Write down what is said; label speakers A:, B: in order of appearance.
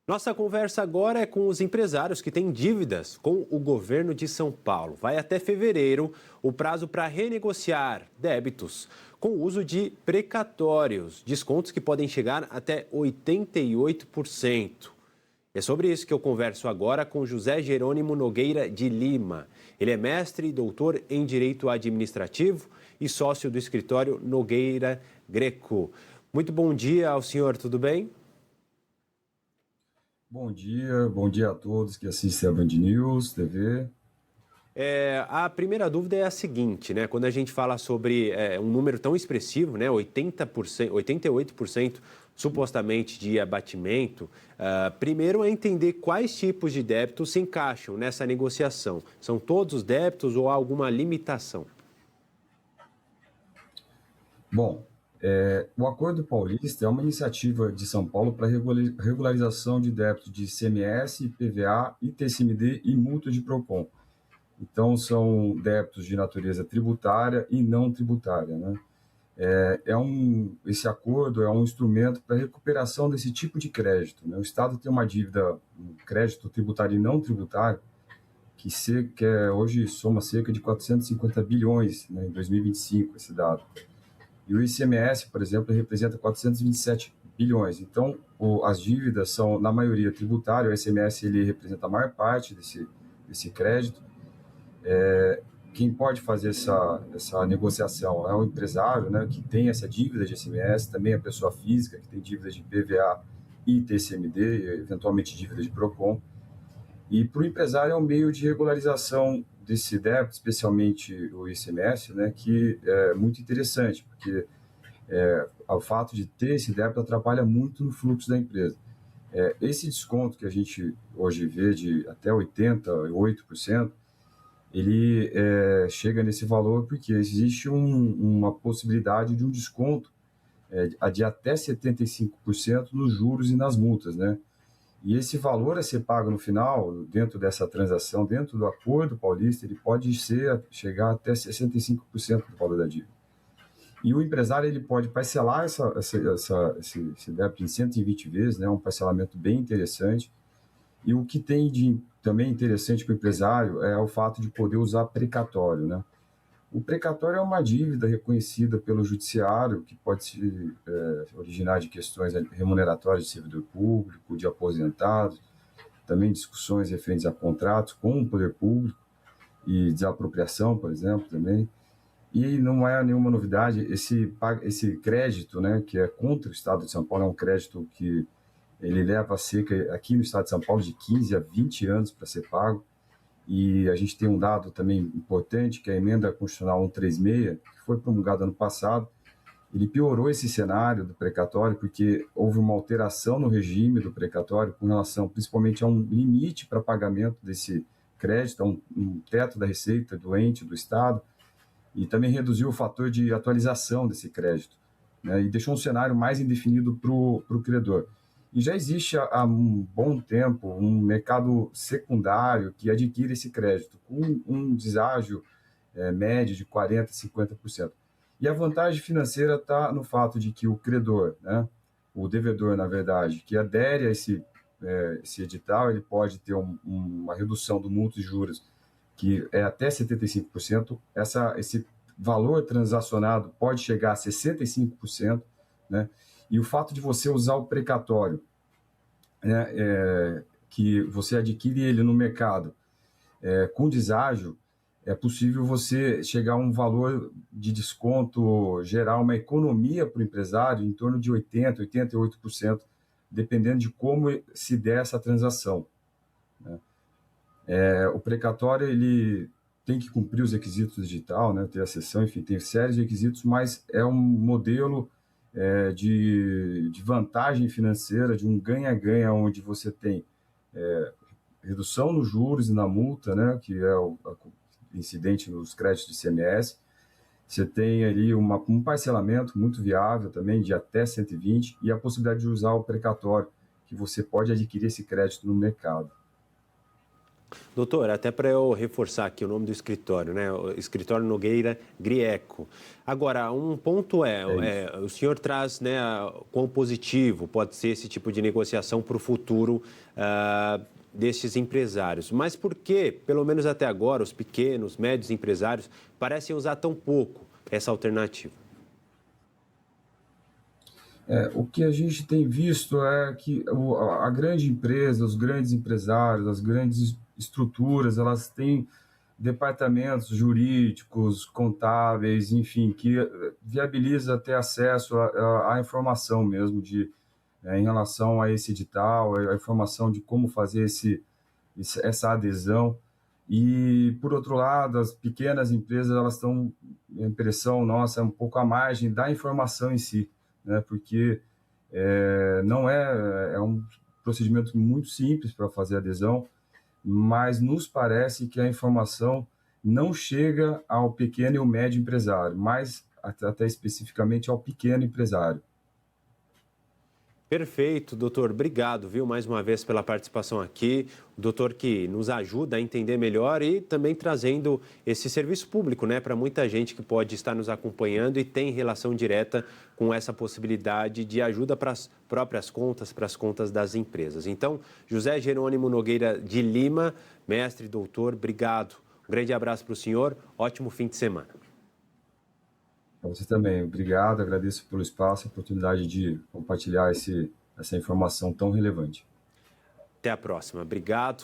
A: Nossa conversa agora é com os empresários que têm dívidas com o governo de São Paulo. Vai até fevereiro o prazo para renegociar débitos com o uso de precatórios, descontos que podem chegar até 88%. É sobre isso que eu converso agora com José Jerônimo Nogueira de Lima. Ele é mestre e doutor em Direito Administrativo e sócio do escritório Nogueira Greco. Muito bom dia ao senhor, tudo bem?
B: Bom dia a todos que assistem a Band News TV.
A: A primeira dúvida é a seguinte, né? Quando a gente fala sobre um número tão expressivo, né? 80%, 88% supostamente de abatimento, primeiro é entender quais tipos de débitos se encaixam nessa negociação. São todos os débitos ou há alguma limitação?
B: Bom, o Acordo Paulista é uma iniciativa de São Paulo para regularização de débitos de ICMS, IPVA, ITCMD e multas de PROCON. Então, são débitos de natureza tributária e não tributária, né? Esse acordo é um instrumento para recuperação desse tipo de crédito, né? O Estado tem uma dívida, um crédito tributário e não tributário, hoje soma cerca de 450 bilhões, né, em 2025, esse dado. E o ICMS, por exemplo, representa 427 bilhões. Então, as dívidas são, na maioria, tributárias. O ICMS ele representa a maior parte desse crédito. Quem pode fazer essa negociação é o empresário, né, que tem essa dívida de ICMS, também a pessoa física, que tem dívidas de PVA e TCMD, eventualmente dívida de PROCON. E para o empresário é um meio de regularização desse débito, especialmente o ICMS, né, que é muito interessante, porque o fato de ter esse débito atrapalha muito no fluxo da empresa. Esse desconto que a gente hoje vê de até 88%, ele chega nesse valor porque existe uma possibilidade de um desconto de até 75% nos juros e nas multas, né? E esse valor a ser pago no final, dentro dessa transação, dentro do Acordo Paulista, ele pode chegar até 65% do valor da dívida. E o empresário ele pode parcelar esse débito em 120 vezes, né, um parcelamento bem interessante. E o que tem de também interessante para o empresário é o fato de poder usar precatório, né? O precatório é uma dívida reconhecida pelo judiciário, que pode se originar de questões remuneratórias de servidor público, de aposentados, também discussões referentes a contratos com o poder público e desapropriação, por exemplo, também. E não é nenhuma novidade, esse crédito, né, que é contra o Estado de São Paulo, é um crédito que ele leva cerca, aqui no Estado de São Paulo, de 15 a 20 anos para ser pago. E a gente tem um dado também importante, que é a emenda constitucional 136, que foi promulgada ano passado. Ele piorou esse cenário do precatório, porque houve uma alteração no regime do precatório com relação principalmente a um limite para pagamento desse crédito, a um teto da receita do ente, do Estado, e também reduziu o fator de atualização desse crédito, né, e deixou um cenário mais indefinido para o credor. E já existe há um bom tempo um mercado secundário que adquire esse crédito com um deságio médio de 40% a 50%. E a vantagem financeira está no fato de que o credor, né, o devedor, na verdade, que adere a esse edital, ele pode ter uma redução do multa e juros que é até 75%. Esse valor transacionado pode chegar a 65%, né? E o fato de você usar o precatório, né, que você adquire ele no mercado com deságio, é possível você chegar a um valor de desconto geral, uma economia para o empresário em torno de 80%, 88%, dependendo de como se der essa transação, né? O precatório ele tem que cumprir os requisitos digital, né, ter a cessão, enfim, tem séries de requisitos, mas é um modelo de vantagem financeira, de um ganha-ganha, onde você tem redução nos juros e na multa, né, que é o incidente nos créditos de ICMS. Você tem ali um parcelamento muito viável também, de até 120, e a possibilidade de usar o precatório, que você pode adquirir esse crédito no mercado.
A: Doutor, até para eu reforçar aqui o nome do escritório, né? O Escritório Nogueira Grieco. Agora, um ponto
B: É isso.
A: o senhor traz, né, quão positivo pode ser esse tipo de negociação para o futuro destes empresários. Mas por que, pelo menos até agora, os pequenos, médios empresários parecem usar tão pouco essa alternativa?
B: O que a gente tem visto é que a grande empresa, os grandes empresários, as grandes estruturas, elas têm departamentos jurídicos, contábeis, enfim, que viabiliza ter acesso à informação mesmo em relação a esse edital, a informação de como fazer essa adesão. E, por outro lado, as pequenas empresas, elas estão, a impressão nossa, é um pouco à margem da informação em si, né? Porque não é um procedimento muito simples para fazer adesão, mas nos parece que a informação não chega ao pequeno e ao médio empresário, mas até especificamente ao pequeno empresário.
A: Perfeito, doutor. Obrigado, viu, mais uma vez pela participação aqui. O doutor que nos ajuda a entender melhor e também trazendo esse serviço público, né, para muita gente que pode estar nos acompanhando e tem relação direta com essa possibilidade de ajuda para as próprias contas, para as contas das empresas. Então, José Jerônimo Nogueira de Lima, mestre, doutor, obrigado. Um grande abraço para o senhor. Ótimo fim de semana.
B: Para você também, obrigado, agradeço pelo espaço, a oportunidade de compartilhar essa informação tão relevante.
A: Até a próxima. Obrigado.